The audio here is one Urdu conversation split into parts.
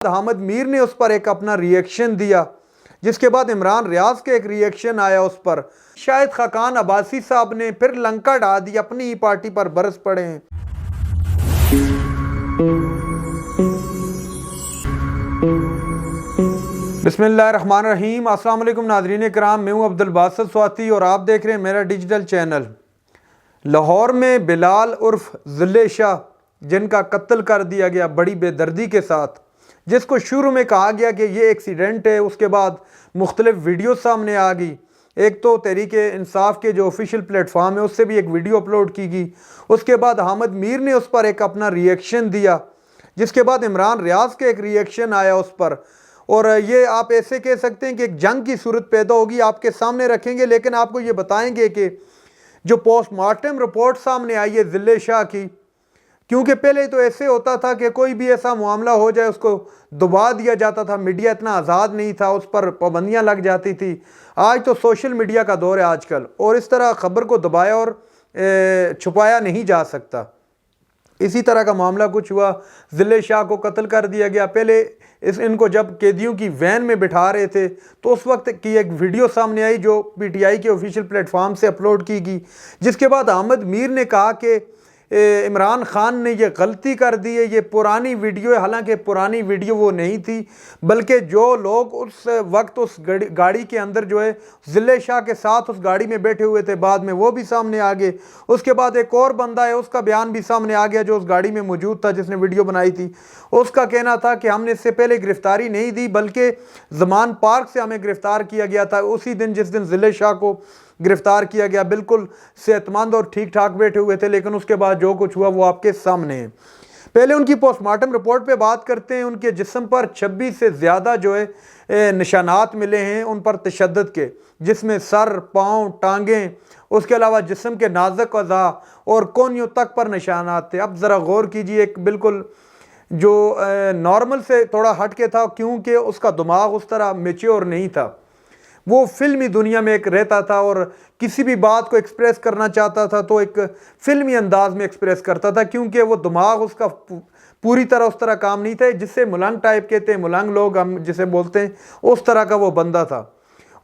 حامد میر نے اس پر ایک اپنا ریئیکشن دیا، جس کے بعد عمران ریاض کے ایک ریئیکشن آیا اس پر۔ شاہد خاقان عباسی صاحب نے پھر لنکا ڈھا دی، اپنی ہی پارٹی پر برس پڑے ہیں۔ بسم اللہ الرحمن الرحیم۔ السلام علیکم ناظرین کرام، میں ہوں عبدالباسط سواتی اور آپ دیکھ رہے ہیں میرا ڈیجیٹل چینل۔ لاہور میں بلال عرف ذلے شاہ جن کا قتل کر دیا گیا بڑی بے دردی کے ساتھ، جس کو شروع میں کہا گیا کہ یہ ایکسیڈنٹ ہے، اس کے بعد مختلف ویڈیو سامنے آ گئی۔ ایک تو تحریک انصاف کے جو آفیشیل پلیٹ فارم ہے اس سے بھی ایک ویڈیو اپلوڈ کی گئی، اس کے بعد حامد میر نے اس پر ایک اپنا ریئیکشن دیا، جس کے بعد عمران ریاض کے ایک ریئیکشن آیا اس پر۔ اور یہ آپ ایسے کہہ سکتے ہیں کہ ایک جنگ کی صورت پیدا ہوگی، آپ کے سامنے رکھیں گے، لیکن آپ کو یہ بتائیں گے کہ جو پوسٹ مارٹم رپورٹ سامنے آئی ہے ذلے شاہ کی، کیونکہ پہلے تو ایسے ہوتا تھا کہ کوئی بھی ایسا معاملہ ہو جائے اس کو دبا دیا جاتا تھا، میڈیا اتنا آزاد نہیں تھا، اس پر پابندیاں لگ جاتی تھی۔ آج تو سوشل میڈیا کا دور ہے آج کل، اور اس طرح خبر کو دبایا اور چھپایا نہیں جا سکتا۔ اسی طرح کا معاملہ کچھ ہوا، ذلے شاہ کو قتل کر دیا گیا۔ پہلے ان کو جب قیدیوں کی وین میں بٹھا رہے تھے تو اس وقت کی ایک ویڈیو سامنے آئی جو پی ٹی آئی کے آفیشیل پلیٹ فارم سے اپلوڈ کی گئی، جس کے بعد حامد میر نے کہا کہ عمران خان نے یہ غلطی کر دی ہے، یہ پرانی ویڈیو ہے۔ حالانکہ پرانی ویڈیو وہ نہیں تھی، بلکہ جو لوگ اس وقت اس گاڑی کے اندر جو ہے ذلے شاہ کے ساتھ اس گاڑی میں بیٹھے ہوئے تھے، بعد میں وہ بھی سامنے آ گئے۔ اس کے بعد ایک اور بندہ ہے، اس کا بیان بھی سامنے آ گیا جو اس گاڑی میں موجود تھا، جس نے ویڈیو بنائی تھی۔ اس کا کہنا تھا کہ ہم نے اس سے پہلے گرفتاری نہیں دی، بلکہ زمان پارک سے ہمیں گرفتار کیا گیا تھا اسی دن جس دن ذلے شاہ کو گرفتار کیا گیا۔ بالکل صحت مند اور ٹھیک ٹھاک بیٹھے ہوئے تھے، لیکن اس کے بعد جو کچھ ہوا وہ آپ کے سامنے ہے۔ پہلے ان کی پوسٹ مارٹم رپورٹ پہ بات کرتے ہیں۔ ان کے جسم پر 26 سے زیادہ جو ہے نشانات ملے ہیں ان پر تشدد کے، جس میں سر، پاؤں، ٹانگیں، اس کے علاوہ جسم کے نازک اعضاء اور کونیوں تک پر نشانات تھے۔ اب ذرا غور کیجئے، ایک بالکل جو نارمل سے تھوڑا ہٹ کے تھا، کیونکہ اس کا دماغ اس طرح میچور نہیں تھا، وہ فلمی دنیا میں ایک رہتا تھا اور کسی بھی بات کو ایکسپریس کرنا چاہتا تھا تو ایک فلمی انداز میں ایکسپریس کرتا تھا، کیونکہ وہ دماغ اس کا پوری طرح اس طرح کام نہیں تھا، جسے ملنگ ٹائپ کہتے ہیں، ملنگ لوگ ہم جسے بولتے ہیں، اس طرح کا وہ بندہ تھا۔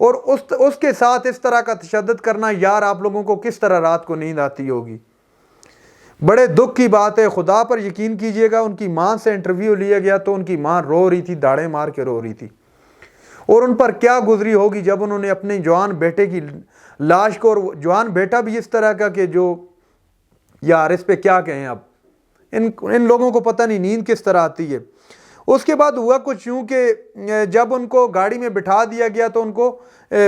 اور اس کے ساتھ اس طرح کا تشدد کرنا، یار آپ لوگوں کو کس طرح رات کو نیند آتی ہوگی۔ بڑے دکھ کی بات ہے، خدا پر یقین کیجئے گا۔ ان کی ماں سے انٹرویو لیا گیا تو ان کی ماں رو رہی تھی، داڑیں مار کے رو رہی تھی، اور ان پر کیا گزری ہوگی جب انہوں نے اپنے جوان بیٹے کی لاش کو، اور جوان بیٹا بھی اس طرح کا کہ جو یار اس پہ کیا کہیں۔ اب ان لوگوں کو پتہ نہیں نیند کس طرح آتی ہے۔ اس کے بعد ہوا کچھ یوں کہ جب ان کو گاڑی میں بٹھا دیا گیا تو ان کو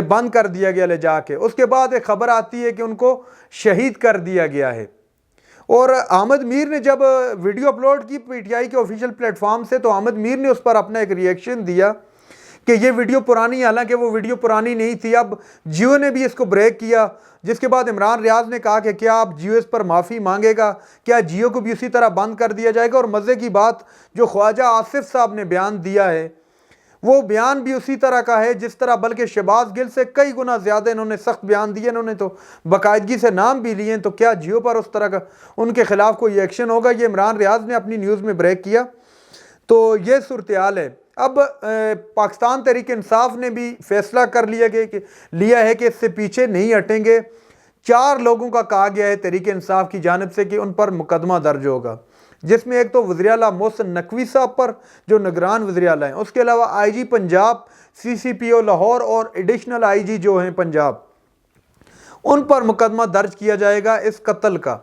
بند کر دیا گیا لے جا کے۔ اس کے بعد ایک خبر آتی ہے کہ ان کو شہید کر دیا گیا ہے۔ اور حامد میر نے جب ویڈیو اپلوڈ کی پی ٹی آئی کے آفیشیل پلیٹ فارم سے، تو حامد میر نے اس پر اپنا ایک ریئیکشن دیا کہ یہ ویڈیو پرانی ہے، حالانکہ وہ ویڈیو پرانی نہیں تھی۔ اب جیو نے بھی اس کو بریک کیا، جس کے بعد عمران ریاض نے کہا کہ کیا اب جیو اس پر معافی مانگے گا، کیا جیو کو بھی اسی طرح بند کر دیا جائے گا۔ اور مزے کی بات، جو خواجہ آصف صاحب نے بیان دیا ہے وہ بیان بھی اسی طرح کا ہے جس طرح، بلکہ شہباز گل سے کئی گنا زیادہ انہوں نے سخت بیان دیے، انہوں نے تو باقاعدگی سے نام بھی لیے ہیں۔ تو کیا جیو پر اس طرح کا ان کے خلاف کوئی ایکشن ہوگا؟ یہ عمران ریاض نے اپنی نیوز میں بریک کیا۔ تو یہ صورتحال ہے۔ اب پاکستان تحریک انصاف نے بھی فیصلہ کر لیا ہے کہ اس سے پیچھے نہیں ہٹیں گے۔ 4 لوگوں کا کہا گیا ہے تحریک انصاف کی جانب سے کہ ان پر مقدمہ درج ہوگا، جس میں ایک تو وزیر اعلیٰ محسن نقوی صاحب پر جو نگران وزیر اعلیٰ ہیں، اس کے علاوہ آئی جی پنجاب، سی سی پی او لاہور اور ایڈیشنل آئی جی جو ہیں پنجاب، ان پر مقدمہ درج کیا جائے گا اس قتل کا۔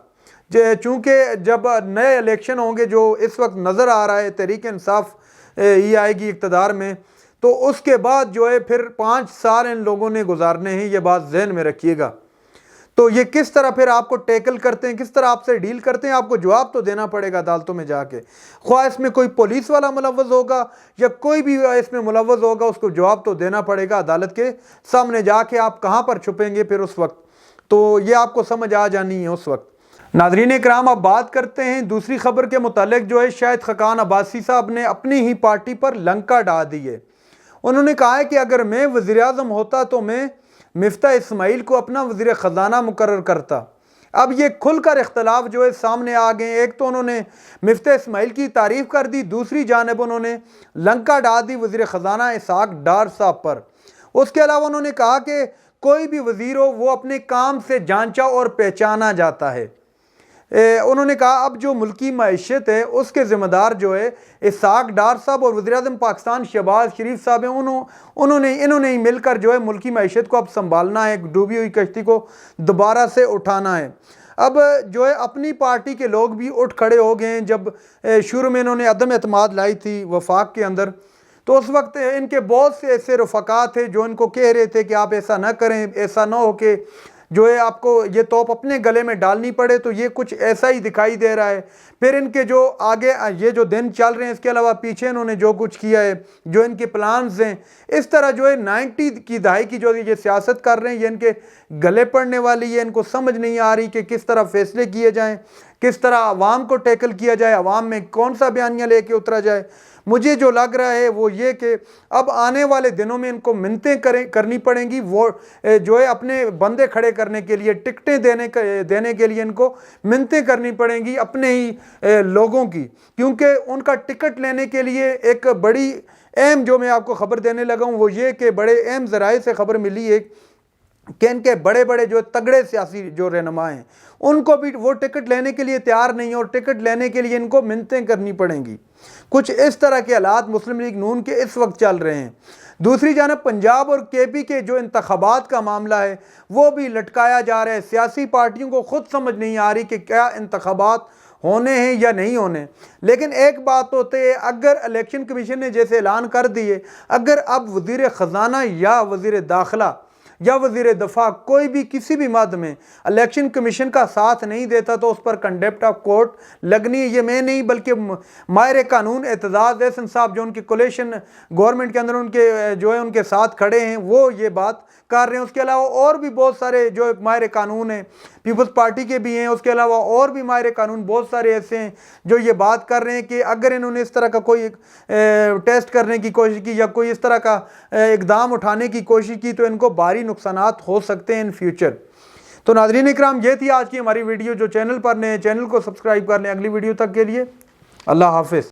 چونکہ جب نئے الیکشن ہوں گے، جو اس وقت نظر آ رہا ہے تحریک انصاف ہی آئے گی اقتدار میں، تو اس کے بعد جو ہے پھر 5 سال ان لوگوں نے گزارنے ہیں، یہ بات ذہن میں رکھیے گا۔ تو یہ کس طرح پھر آپ کو ٹیکل کرتے ہیں، کس طرح آپ سے ڈیل کرتے ہیں، آپ کو جواب تو دینا پڑے گا عدالتوں میں جا کے۔ خواہ اس میں کوئی پولیس والا ملوث ہوگا یا کوئی بھی اس میں ملوث ہوگا، اس کو جواب تو دینا پڑے گا عدالت کے سامنے جا کے۔ آپ کہاں پر چھپیں گے پھر اس وقت؟ تو یہ آپ کو سمجھ آ جانی ہے اس وقت۔ ناظرین اکرام، اب بات کرتے ہیں دوسری خبر کے متعلق، جو ہے شاہد خاقان عباسی صاحب نے اپنی ہی پارٹی پر لنکا ڈھا دی ہے۔ انہوں نے کہا ہے کہ اگر میں وزیر اعظم ہوتا تو میں مفتاح اسماعیل کو اپنا وزیر خزانہ مقرر کرتا، اب یہ کھل کر اختلاف جو ہے سامنے آ گئے. ایک تو انہوں نے مفتاح اسماعیل کی تعریف کر دی, دوسری جانب انہوں نے لنکا ڈال دی وزیر خزانہ اسحاق ڈار صاحب پر. اس کے علاوہ انہوں نے کہا کہ کوئی بھی وزیر ہو وہ اپنے کام سے جانچا اور پہچانا جاتا ہے. انہوں نے کہا اب جو ملکی معیشت ہے اس کے ذمہ دار جو ہے اسحاق ڈار صاحب اور وزیر اعظم پاکستان شہباز شریف صاحب ہیں. انہوں نے ہی مل کر جو ہے ملکی معیشت کو اب سنبھالنا ہے, ڈوبی ہوئی کشتی کو دوبارہ سے اٹھانا ہے. اب جو ہے اپنی پارٹی کے لوگ بھی اٹھ کھڑے ہو گئے ہیں. جب شروع میں انہوں نے عدم اعتماد لائی تھی وفاق کے اندر, تو اس وقت ان کے بہت سے ایسے رفقا تھے جو ان کو کہہ رہے تھے کہ آپ ایسا نہ کریں, ایسا نہ ہو کہ جو ہے آپ کو یہ توپ اپنے گلے میں ڈالنی پڑے. تو یہ کچھ ایسا ہی دکھائی دے رہا ہے. پھر ان کے جو آگے یہ جو دن چل رہے ہیں, اس کے علاوہ پیچھے انہوں نے جو کچھ کیا ہے, جو ان کے پلانز ہیں, اس طرح جو ہے 90 کی دہائی کی جو یہ سیاست کر رہے ہیں, یہ ان کے گلے پڑنے والی ہے. ان کو سمجھ نہیں آ رہی کہ کس طرح فیصلے کیے جائیں, کس طرح عوام کو ٹیکل کیا جائے, عوام میں کون سا بیانیہ لے کے اترا جائے. مجھے جو لگ رہا ہے وہ یہ کہ اب آنے والے دنوں میں ان کو منتیں کرنی پڑیں گی. وہ جو ہے اپنے بندے کھڑے کرنے کے لیے, ٹکٹیں دینے کے لیے ان کو منتیں کرنی پڑیں گی اپنے ہی لوگوں کی. کیونکہ ان کا ٹکٹ لینے کے لیے ایک بڑی اہم جو میں آپ کو خبر دینے لگا ہوں وہ یہ کہ بڑے اہم ذرائع سے خبر ملی ہے کہ ان کے بڑے بڑے جو تگڑے سیاسی جو رہنما ہیں ان کو بھی وہ ٹکٹ لینے کے لیے تیار نہیں, اور ٹکٹ لینے کے لیے ان کو منتیں کرنی پڑیں گی. کچھ اس طرح کے حالات مسلم لیگ نون کے اس وقت چل رہے ہیں. دوسری جانب پنجاب اور کے پی کے جو انتخابات کا معاملہ ہے وہ بھی لٹکایا جا رہا ہے. سیاسی پارٹیوں کو خود سمجھ نہیں آ رہی کہ کیا انتخابات ہونے ہیں یا نہیں ہونے. لیکن ایک بات ہوتے ہے, اگر الیکشن کمیشن نے جیسے اعلان کر دیے, اگر اب وزیر خزانہ یا وزیر داخلہ یا وزیر دفاع کوئی بھی کسی بھی مد میں الیکشن کمیشن کا ساتھ نہیں دیتا تو اس پر کنڈیمپٹ آف کورٹ لگنی ہے. یہ میں نہیں بلکہ ماہر قانون اعتزاز احسن صاحب جو ان کی کولیشن گورنمنٹ کے اندر ان کے جو ہے ان کے ساتھ کھڑے ہیں وہ یہ بات کر رہے ہیں. اس کے علاوہ اور بھی بہت سارے جو ماہر قانون ہیں, پیپلز پارٹی کے بھی ہیں, اس کے علاوہ اور بھی ماہر قانون بہت سارے ایسے ہیں جو یہ بات کر رہے ہیں کہ اگر انہوں نے اس طرح کا کوئی ٹیسٹ کرنے کی کوشش کی یا کوئی اس طرح کا اقدام اٹھانے کی کوشش کی تو ان کو بھاری نقصانات ہو سکتے ہیں ان فیوچر. تو ناظرین اکرام, یہ تھی آج کی ہماری ویڈیو. جو چینل پر نئے چینل کو سبسکرائب کر لیں. اگلی ویڈیو تک کے لیے اللہ حافظ.